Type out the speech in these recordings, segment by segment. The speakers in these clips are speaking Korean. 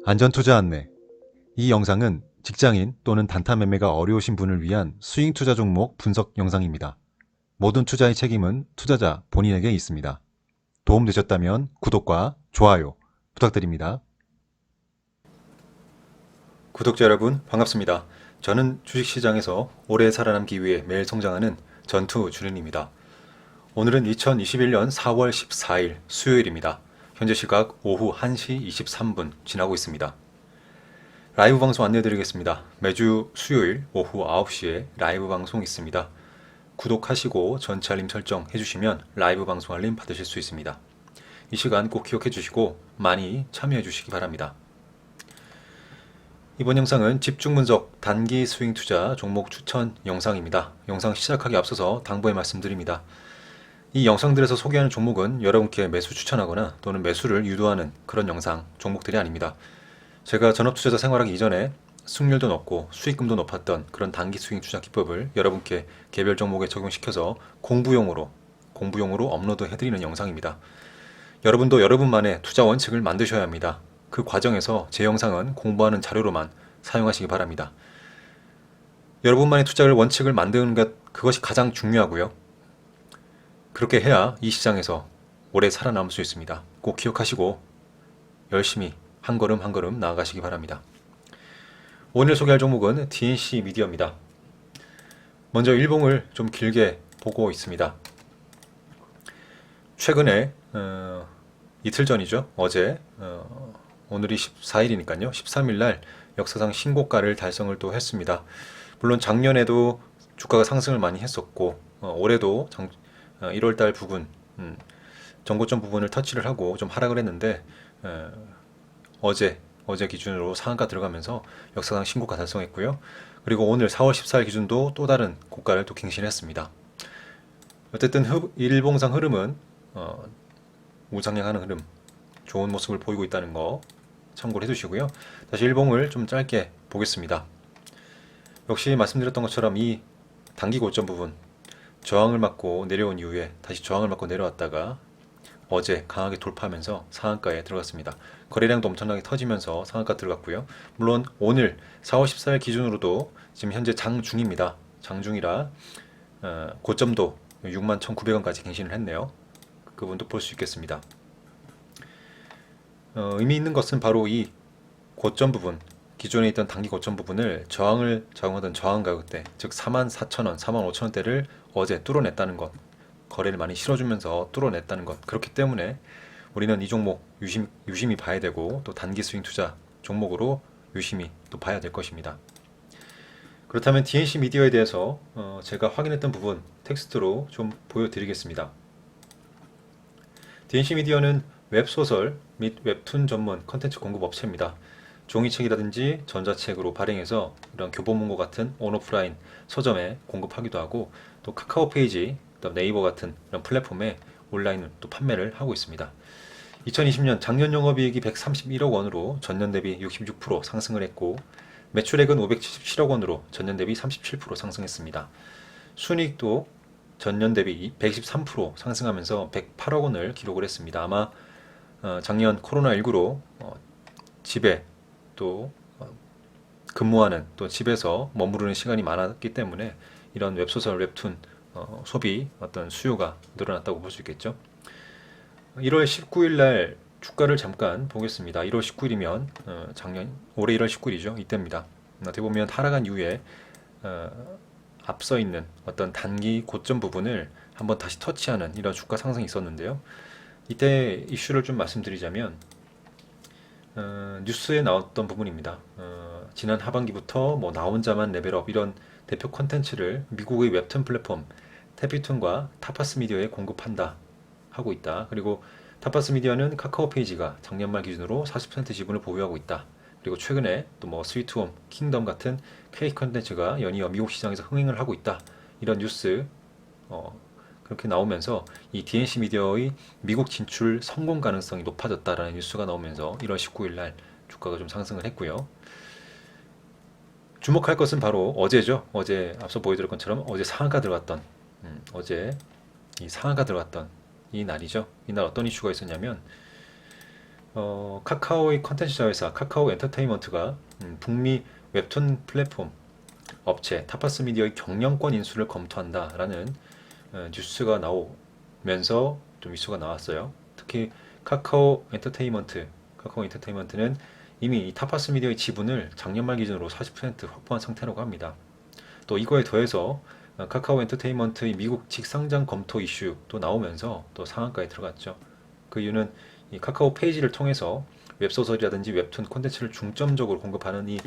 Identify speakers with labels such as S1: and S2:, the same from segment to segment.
S1: 안전투자 안내. 이 영상은 직장인 또는 단타 매매가 어려우신 분을 위한 스윙 투자 종목 분석 영상입니다. 모든 투자의 책임은 투자자 본인에게 있습니다. 도움되셨다면 구독과 좋아요 부탁드립니다. 구독자 여러분 반갑습니다. 저는 주식시장에서 오래 살아남기 위해 매일 성장하는 전투준인입니다. 오늘은 2021년 4월 14일 수요일입니다. 현재 시각 오후 1시 23분 지나고 있습니다. 라이브 방송 안내드리겠습니다. 매주 수요일 오후 9시에 라이브 방송 있습니다. 구독하시고 전체 알림 설정 해주시면 라이브 방송 알림 받으실 수 있습니다. 이 시간 꼭 기억해 주시고 많이 참여해 주시기 바랍니다. 이번 영상은 집중 분석 단기 스윙 투자 종목 추천 영상입니다. 영상 시작하기 앞서서 당부의 말씀드립니다. 이 영상들에서 소개하는 종목은 여러분께 매수 추천하거나 또는 매수를 유도하는 그런 영상, 종목들이 아닙니다. 제가 전업투자자 생활하기 이전에 승률도 높고 수익금도 높았던 그런 단기 스윙 투자 기법을 여러분께 개별 종목에 적용시켜서 공부용으로 업로드 해드리는 영상입니다. 여러분도 여러분만의 투자 원칙을 만드셔야 합니다. 그 과정에서 제 영상은 공부하는 자료로만 사용하시기 바랍니다. 여러분만의 투자 원칙을 만드는 그것이 가장 중요하고요. 그렇게 해야 이 시장에서 오래 살아남을 수 있습니다. 꼭 기억하시고 열심히 한 걸음 한 걸음 나아가시기 바랍니다. 오늘 소개할 종목은 DNC 미디어입니다. 먼저 일봉을 좀 길게 보고 있습니다. 최근에 이틀 전이죠. 어제 오늘이 14일이니까요. 13일 날 역사상 신고가를 달성을 또 했습니다. 물론 작년에도 주가가 상승을 많이 했었고 올해도 1월달 부근 전고점 부분을 터치를 하고 좀 하락을 했는데 어제 기준으로 상한가 들어가면서 역사상 신고가 달성했고요. 그리고 오늘 4월 14일 기준도 또 다른 고가를 또 갱신했습니다. 어쨌든 일봉상 흐름은 우상향하는 흐름, 좋은 모습을 보이고 있다는 거 참고를 해두시고요. 다시 일봉을 좀 짧게 보겠습니다. 역시 말씀드렸던 것처럼 이 단기 고점 부분 저항을 맞고 내려온 이후에 다시 저항을 맞고 내려왔다가 어제 강하게 돌파하면서 상한가에 들어갔습니다. 거래량도 엄청나게 터지면서 상한가 들어갔고요. 물론 오늘 4월 14일 기준으로도 지금 현재 장중입니다. 장중이라 고점도 61,900원까지 갱신을 했네요. 그 부분도 볼 수 있겠습니다. 의미 있는 것은 바로 이 고점 부분, 기존에 있던 단기 고점 부분을 저항을 작용하던 저항 가격대, 즉 44,000원, 45,000원대를 어제 뚫어냈다는 것, 거래를 많이 실어주면서 뚫어냈다는 것. 그렇기 때문에 우리는 이 종목 유심히 봐야 되고 또 단기 스윙 투자 종목으로 유심히 또 봐야 될 것입니다. 그렇다면 DNC 미디어에 대해서 제가 확인했던 부분 텍스트로 좀 보여드리겠습니다. DNC 미디어는 웹소설 및 웹툰 전문 컨텐츠 공급 업체입니다. 종이책이라든지 전자책으로 발행해서 이런 교보문고 같은 온오프라인 서점에 공급하기도 하고 또 카카오 페이지, 네이버 같은 이런 플랫폼에 온라인 또 판매를 하고 있습니다. 2020년 작년 영업이익이 131억 원으로 전년 대비 66% 상승을 했고 매출액은 577억 원으로 전년 대비 37% 상승했습니다. 순이익도 전년 대비 123% 상승하면서 108억 원을 기록을 했습니다. 아마 작년 코로나19로 집에 또 근무하는 또 집에서 머무르는 시간이 많았기 때문에 이런 웹소설, 웹툰 소비 어떤 수요가 늘어났다고 볼 수 있겠죠. 1월 19일 날 주가를 잠깐 보겠습니다. 1월 19일이면 올해 1월 19일이죠. 이때입니다. 어떻게 보면 하락한 이후에 앞서 있는 어떤 단기 고점 부분을 한번 다시 터치하는 이런 주가 상승이 있었는데요. 이때 이슈를 좀 말씀드리자면 뉴스에 나왔던 부분입니다. 지난 하반기부터 뭐 나 혼자만 레벨업 이런 대표 콘텐츠를 미국의 웹툰 플랫폼 태피툰과 타파스 미디어에 공급한다 하고 있다. 그리고 타파스 미디어는 카카오 페이지가 작년 말 기준으로 40% 지분을 보유하고 있다. 그리고 최근에 또 뭐 스위트홈, 킹덤 같은 K 콘텐츠가 연이어 미국 시장에서 흥행을 하고 있다. 이런 뉴스 그렇게 나오면서 이 DNC 미디어의 미국 진출 성공 가능성이 높아졌다라는 뉴스가 나오면서 1월 19일 날 주가가 좀 상승을 했고요. 주목할 것은 바로 어제죠. 어제 앞서 보여드릴 것처럼 어제 상한가 들어갔던 어제 이 상한가 들어갔던 이 날이죠. 이날 어떤 이슈가 있었냐면 카카오의 컨텐츠 자회사 카카오 엔터테인먼트가 북미 웹툰 플랫폼 업체 타파스 미디어의 경영권 인수를 검토한다라는 뉴스가 나오면서 좀 이슈가 나왔어요. 특히 카카오 엔터테인먼트는 이미 이 타파스 미디어의 지분을 작년 말 기준으로 40% 확보한 상태라고 합니다. 또 이거에 더해서 카카오 엔터테인먼트의 미국 직상장 검토 이슈도 나오면서 또 상한가에 들어갔죠. 그 이유는 이 카카오 페이지를 통해서 웹소설이라든지 웹툰 콘텐츠를 중점적으로 공급하는 이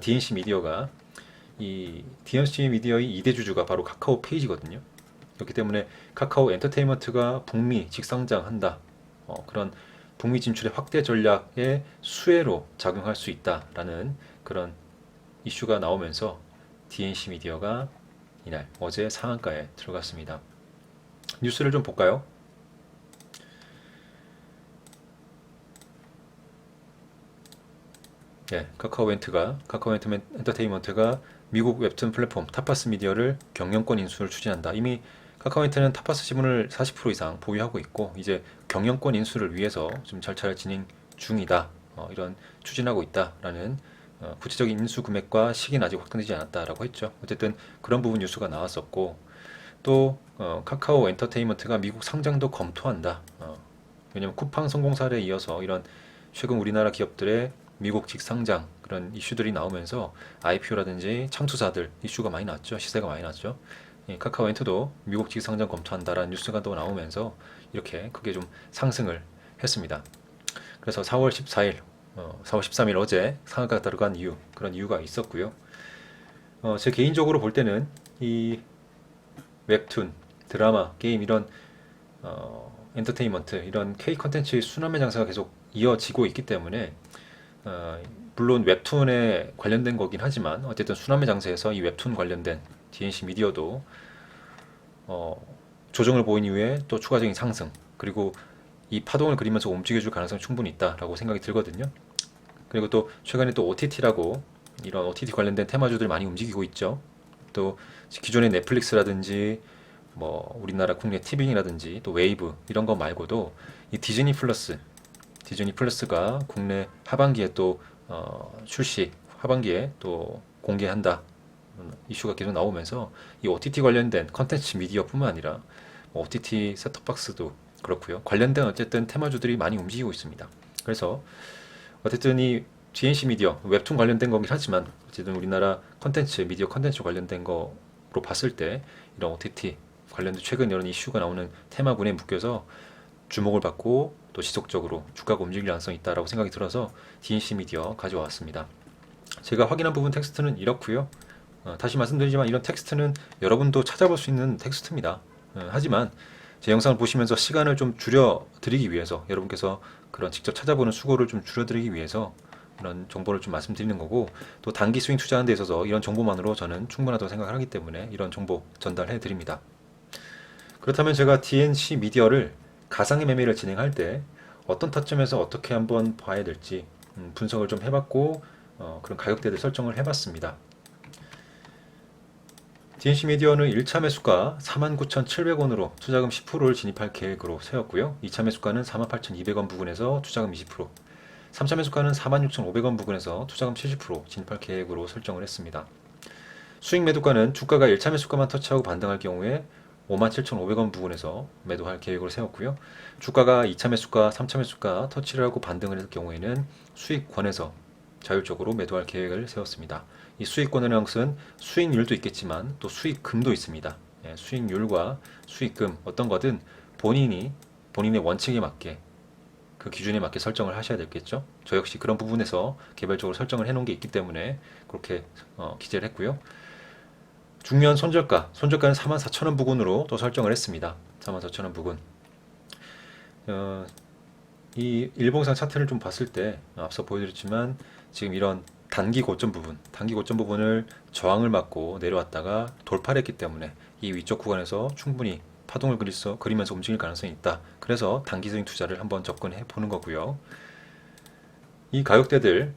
S1: DNC 미디어가 이 DNC 미디어의 2대 주주가 바로 카카오 페이지거든요. 그렇기 때문에 카카오 엔터테인먼트가 북미 직상장한다. 그런 북미 진출의 확대 전략의 수혜로 작용할 수 있다라는 그런 이슈가 나오면서 DNC 미디어가 이날 어제 상한가에 들어갔습니다. 뉴스를 좀 볼까요? 카카오 엔터테인먼트가 미국 웹툰 플랫폼 타파스 미디어를 경영권 인수를 추진한다. 이미 카카오엔터는 타파스 지분을 40% 이상 보유하고 있고 이제 경영권 인수를 위해서 좀 절차를 진행 중이다. 이런 추진하고 있다라는 구체적인 인수 금액과 시기는 아직 확정되지 않았다라고 했죠. 어쨌든 그런 부분 뉴스가 나왔었고 또 카카오 엔터테인먼트가 미국 상장도 검토한다. 왜냐면 쿠팡 성공 사례에 이어서 이런 최근 우리나라 기업들의 미국 직상장 그런 이슈들이 나오면서 IPO라든지 창투사들 이슈가 많이 났죠. 시세가 많이 났죠. 카카오 엔터도 미국 직상장 검토한다라는 뉴스가 또 나오면서 이렇게 크게 좀 상승을 했습니다. 그래서 4월 14일, 4월 13일 어제 상한가가 들어간 이유, 그런 이유가 있었고요. 제 개인적으로 볼 때는 이 웹툰, 드라마, 게임 이런 엔터테인먼트 이런 K 컨텐츠의 순환매 장사가 계속 이어지고 있기 때문에 물론 웹툰에 관련된 거긴 하지만 어쨌든 순환매 장사에서 이 웹툰 관련된 DNC 미디어도 조정을 보인 이후에 또 추가적인 상승 그리고 이 파동을 그리면서 움직여줄 가능성이 충분히 있다라고 생각이 들거든요. 그리고 또 최근에 또 OTT라고 이런 OTT 관련된 테마주들 많이 움직이고 있죠. 또 기존의 넷플릭스라든지 뭐 우리나라 국내 티빙이라든지 또 웨이브 이런 거 말고도 이 디즈니 플러스가 국내 하반기에 또 출시 하반기에 또 공개한다 이슈가 계속 나오면서 이 OTT 관련된 컨텐츠 미디어뿐만 아니라 OTT 셋톱박스도 그렇고요. 관련된 어쨌든 테마주들이 많이 움직이고 있습니다. 그래서 어쨌든 이 GNC 미디어 웹툰 관련된 거긴 하지만 어쨌든 우리나라 미디어 컨텐츠 관련된 거로 봤을 때 이런 OTT 관련된 최근 이런 이슈가 나오는 테마군에 묶여서 주목을 받고 또 지속적으로 주가가 움직일 가능성이 있다라고 생각이 들어서 DNC 미디어 가져왔습니다. 제가 확인한 부분 텍스트는 이렇고요. 다시 말씀드리지만 이런 텍스트는 여러분도 찾아볼 수 있는 텍스트입니다. 하지만 제 영상을 보시면서 시간을 좀 줄여드리기 위해서 여러분께서 그런 직접 찾아보는 수고를 좀 줄여드리기 위해서 이런 정보를 좀 말씀드리는 거고 또 단기 스윙 투자하는 데 있어서 이런 정보만으로 저는 충분하다고 생각을 하기 때문에 이런 정보 전달해 드립니다. 그렇다면 제가 DNC 미디어를 가상의 매매를 진행할 때 어떤 타점에서 어떻게 한번 봐야 될지 분석을 좀 해봤고 그런 가격대들 설정을 해봤습니다. DNC 미디어는 1차 매수가 49,700원으로 투자금 10%를 진입할 계획으로 세웠고요. 2차 매수가는 48,200원 부근에서 투자금 20%, 3차 매수가는 46,500원 부근에서 투자금 70% 진입할 계획으로 설정을 했습니다. 수익 매도가는 주가가 1차 매수가만 터치하고 반등할 경우에 57,500원 부근에서 매도할 계획으로 세웠고요. 주가가 2차 매수가, 3차 매수가 터치를 하고 반등을 했을 경우에는 수익권에서 자율적으로 매도할 계획을 세웠습니다. 이 수익권이라는 것은 수익률도 있겠지만 또 수익금도 있습니다. 수익률과 수익금 어떤 거든 본인의 원칙에 맞게 그 기준에 맞게 설정을 하셔야 되겠죠. 저 역시 그런 부분에서 개별적으로 설정을 해놓은 게 있기 때문에 그렇게 기재를 했고요. 중요한 손절가는 44,000원 부근으로 또 설정을 했습니다. 44,000원 부근. 이 일봉상 차트를 좀 봤을 때 앞서 보여드렸지만 지금 이런 단기 고점 부분을 저항을 맞고 내려왔다가 돌파를 했기 때문에 이 위쪽 구간에서 충분히 파동을 그리면서 움직일 가능성이 있다. 그래서 단기 스윙 투자를 한번 접근해 보는 거고요. 이 가격대들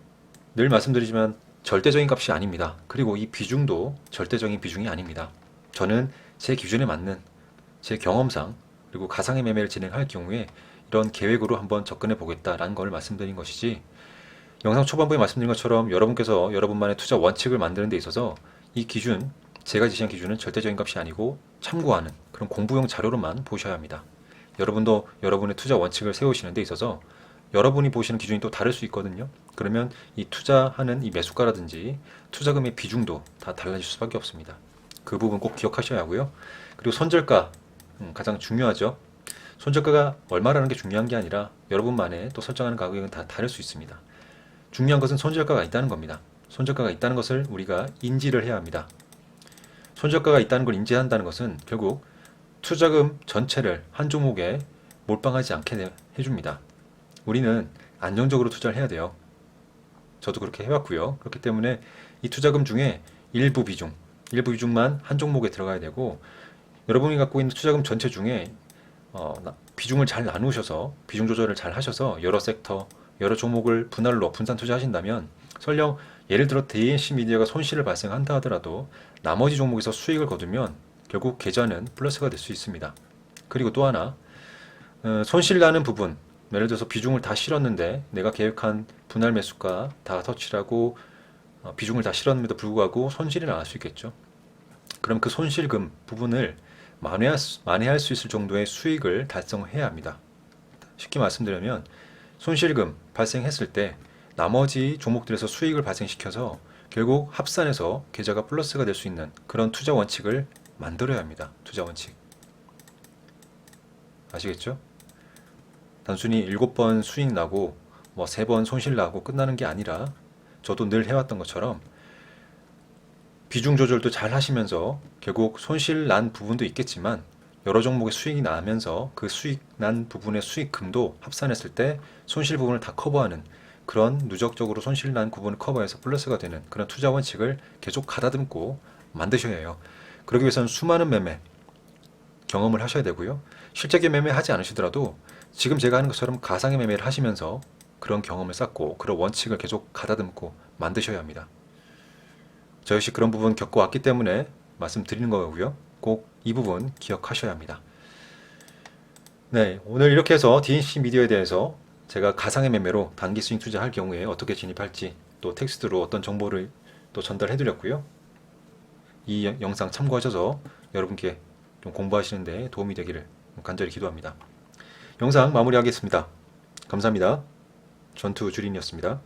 S1: 늘 말씀드리지만 절대적인 값이 아닙니다. 그리고 이 비중도 절대적인 비중이 아닙니다. 저는 제 기준에 맞는 제 경험상 그리고 가상의 매매를 진행할 경우에 이런 계획으로 한번 접근해 보겠다라는 걸 말씀드린 것이지, 영상 초반부에 말씀드린 것처럼 여러분께서 여러분만의 투자 원칙을 만드는 데 있어서 이 기준, 제가 제시한 기준은 절대적인 값이 아니고 참고하는 그런 공부용 자료로만 보셔야 합니다. 여러분도 여러분의 투자 원칙을 세우시는 데 있어서 여러분이 보시는 기준이 또 다를 수 있거든요. 그러면 이 투자하는 이 매수가라든지 투자금의 비중도 다 달라질 수밖에 없습니다. 그 부분 꼭 기억하셔야 하고요. 그리고 손절가, 가장 중요하죠. 손절가가 얼마라는 게 중요한 게 아니라 여러분만의 또 설정하는 가격은 다 다를 수 있습니다. 중요한 것은 손절가가 있다는 겁니다. 손절가가 있다는 것을 우리가 인지를 해야 합니다. 손절가가 있다는 걸 인지한다는 것은 결국 투자금 전체를 한 종목에 몰빵하지 않게 해줍니다. 우리는 안정적으로 투자를 해야 돼요. 저도 그렇게 해왔고요. 그렇기 때문에 이 투자금 중에 일부 비중만 한 종목에 들어가야 되고, 여러분이 갖고 있는 투자금 전체 중에 비중을 잘 나누셔서 비중 조절을 잘 하셔서 여러 섹터, 여러 종목을 분할로 분산 투자하신다면, 설령 예를 들어 DNC 미디어가 손실을 발생한다 하더라도 나머지 종목에서 수익을 거두면 결국 계좌는 플러스가 될 수 있습니다. 그리고 또 하나, 손실 나는 부분, 예를 들어서 비중을 다 실었는데 내가 계획한 분할 매수가 다 터치하고 비중을 다 실었음에도 불구하고 손실이 날 수 있겠죠. 그럼 그 손실금 부분을 만회할 수 있을 정도의 수익을 달성해야 합니다. 쉽게 말씀드리면 손실금 발생했을 때 나머지 종목들에서 수익을 발생시켜서 결국 합산해서 계좌가 플러스가 될 수 있는 그런 투자 원칙을 만들어야 합니다. 투자 원칙. 아시겠죠? 단순히 7번 수익 나고 뭐 3번 손실 나고 끝나는 게 아니라, 저도 늘 해왔던 것처럼 비중 조절도 잘 하시면서 결국 손실 난 부분도 있겠지만 여러 종목의 수익이 나면서 그 수익 난 부분의 수익금도 합산했을 때 손실 부분을 다 커버하는, 그런 누적적으로 손실 난 부분을 커버해서 플러스가 되는 그런 투자 원칙을 계속 가다듬고 만드셔야 해요. 그러기 위해서는 수많은 매매 경험을 하셔야 되고요. 실제의 매매 하지 않으시더라도 지금 제가 하는 것처럼 가상의 매매를 하시면서 그런 경험을 쌓고 그런 원칙을 계속 가다듬고 만드셔야 합니다. 저 역시 그런 부분 겪어왔기 때문에 말씀드리는 거고요. 꼭 이 부분 기억하셔야 합니다. 네, 오늘 이렇게 해서 DNC 미디어에 대해서 제가 가상의 매매로 단기 스윙 투자할 경우에 어떻게 진입할지, 또 텍스트로 어떤 정보를 또 전달해 드렸고요. 이 영상 참고하셔서 여러분께 좀 공부하시는데 도움이 되기를 간절히 기도합니다. 영상 마무리하겠습니다. 감사합니다. 전투 주린이었습니다.